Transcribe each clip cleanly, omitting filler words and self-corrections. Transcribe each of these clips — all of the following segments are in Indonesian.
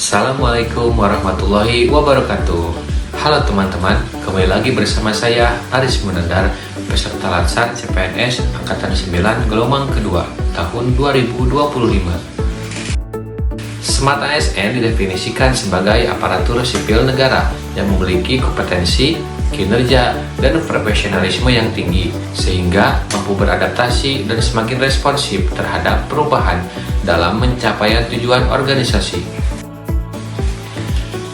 Assalamualaikum warahmatullahi wabarakatuh. Halo teman-teman, kembali lagi bersama saya Aris Munandar, peserta Latsar CPNS Angkatan 9 gelombang kedua tahun 2025. SMART ASN didefinisikan sebagai aparatur sipil negara yang memiliki kompetensi, kinerja, dan profesionalisme yang tinggi sehingga mampu beradaptasi dan semakin responsif terhadap perubahan dalam pencapaian tujuan organisasi.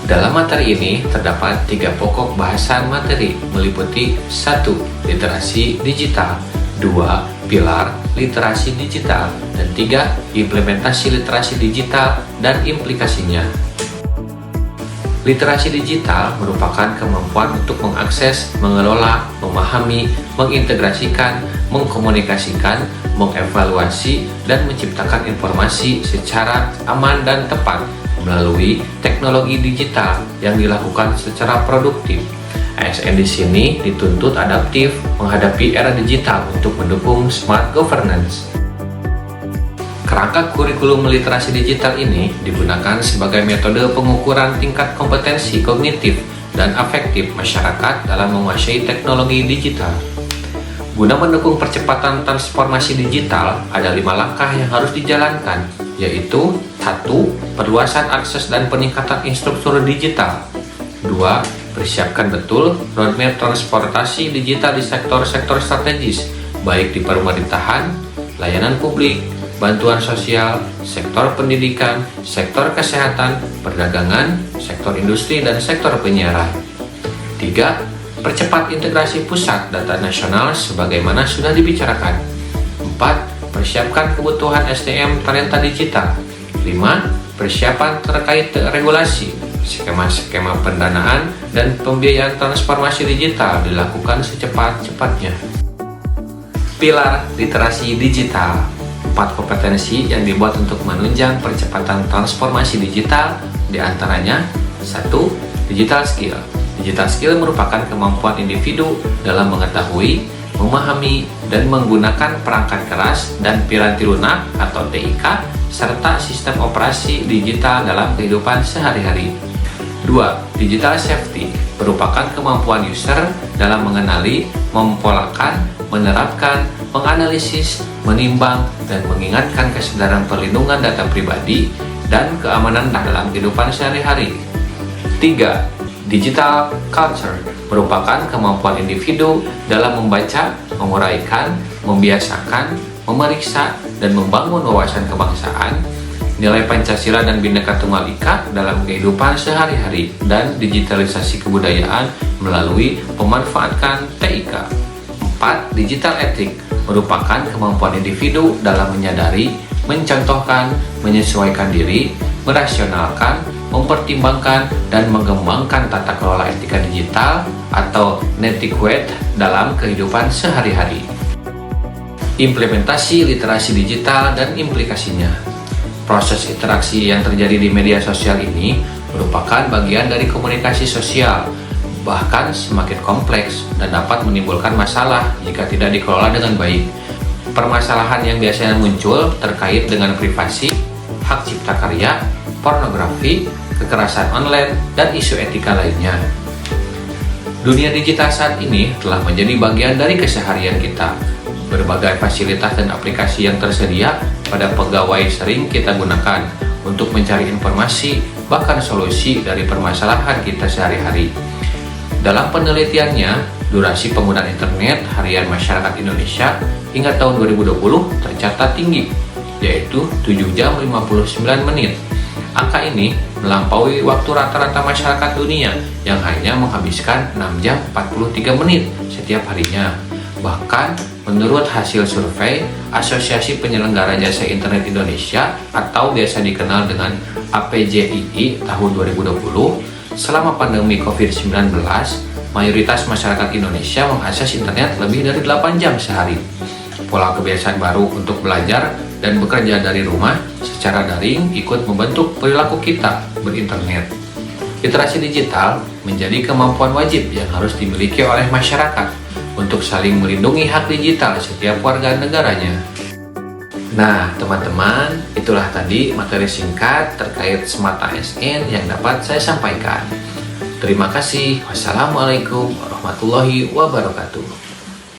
Dalam materi ini terdapat 3 pokok bahasan materi meliputi 1. Literasi digital, 2. Pilar literasi digital, dan 3. Implementasi literasi digital dan implikasinya. Literasi digital merupakan kemampuan untuk mengakses, mengelola, memahami, mengintegrasikan, mengkomunikasikan, mengevaluasi, dan menciptakan informasi secara aman dan tepat melalui teknologi digital yang dilakukan secara produktif. ASN di sini dituntut adaptif menghadapi era digital untuk mendukung smart governance. Kerangka kurikulum literasi digital ini digunakan sebagai metode pengukuran tingkat kompetensi kognitif dan afektif masyarakat dalam menguasai teknologi digital. Guna mendukung percepatan transformasi digital, ada 5 langkah yang harus dijalankan, yaitu 1. Perluasan akses dan peningkatan infrastruktur digital. 2. Persiapkan betul roadmap transportasi digital di sektor-sektor strategis, baik di pemerintahan, layanan publik, bantuan sosial, sektor pendidikan, sektor kesehatan, perdagangan, sektor industri, dan sektor penyiaran. 3. Percepat integrasi pusat data nasional sebagaimana sudah dibicarakan. 4. Persiapkan kebutuhan SDM talenta digital. 5. Persiapan terkait regulasi, skema-skema pendanaan, dan pembiayaan transformasi digital dilakukan secepat-cepatnya. Pilar literasi digital, 4 kompetensi yang dibuat untuk menunjang percepatan transformasi digital, diantaranya 1. Digital skill. Digital skill merupakan kemampuan individu dalam mengetahui, memahami, dan menggunakan perangkat keras dan piranti lunak atau TIK, serta sistem operasi digital dalam kehidupan sehari-hari. 2. Digital safety merupakan kemampuan user dalam mengenali, mempolakan, menerapkan, menganalisis, menimbang, dan mengingatkan kesadaran perlindungan data pribadi dan keamanan dalam kehidupan sehari-hari. 3. Digital culture merupakan kemampuan individu dalam membaca, menguraikan, membiasakan, memeriksa, dan membangun wawasan kebangsaan, nilai Pancasila dan Bhinneka Tunggal Ika dalam kehidupan sehari-hari, dan digitalisasi kebudayaan melalui pemanfaatan TIK. 4. Digital ethic merupakan kemampuan individu dalam menyadari, mencontohkan, menyesuaikan diri, merasionalkan, mempertimbangkan, dan mengembangkan tata kelola etika digital atau netiquette dalam kehidupan sehari-hari. Implementasi literasi digital dan implikasinya. Proses interaksi yang terjadi di media sosial ini merupakan bagian dari komunikasi sosial, bahkan semakin kompleks dan dapat menimbulkan masalah jika tidak dikelola dengan baik. Permasalahan yang biasanya muncul terkait dengan privasi, hak cipta karya, pornografi, kekerasan online, dan isu etika lainnya. Dunia digital saat ini telah menjadi bagian dari keseharian kita. Berbagai fasilitas dan aplikasi yang tersedia pada pegawai sering kita gunakan untuk mencari informasi, bahkan solusi dari permasalahan kita sehari-hari. Dalam penelitiannya, durasi penggunaan internet harian masyarakat Indonesia hingga tahun 2020 tercatat tinggi, yaitu 7 jam 59 menit. Angka ini melampaui waktu rata-rata masyarakat dunia yang hanya menghabiskan 6 jam 43 menit setiap harinya. Bahkan, menurut hasil survei Asosiasi Penyelenggara Jasa Internet Indonesia atau biasa dikenal dengan APJII tahun 2020, selama pandemi COVID-19, mayoritas masyarakat Indonesia mengakses internet lebih dari 8 jam sehari. Pola kebiasaan baru untuk belajar dan bekerja dari rumah secara daring ikut membentuk perilaku kita berinternet. Literasi digital menjadi kemampuan wajib yang harus dimiliki oleh masyarakat untuk saling melindungi hak digital setiap warga negaranya. Nah, teman-teman, itulah tadi materi singkat terkait Smart ASN yang dapat saya sampaikan. Terima kasih. Wassalamualaikum warahmatullahi wabarakatuh.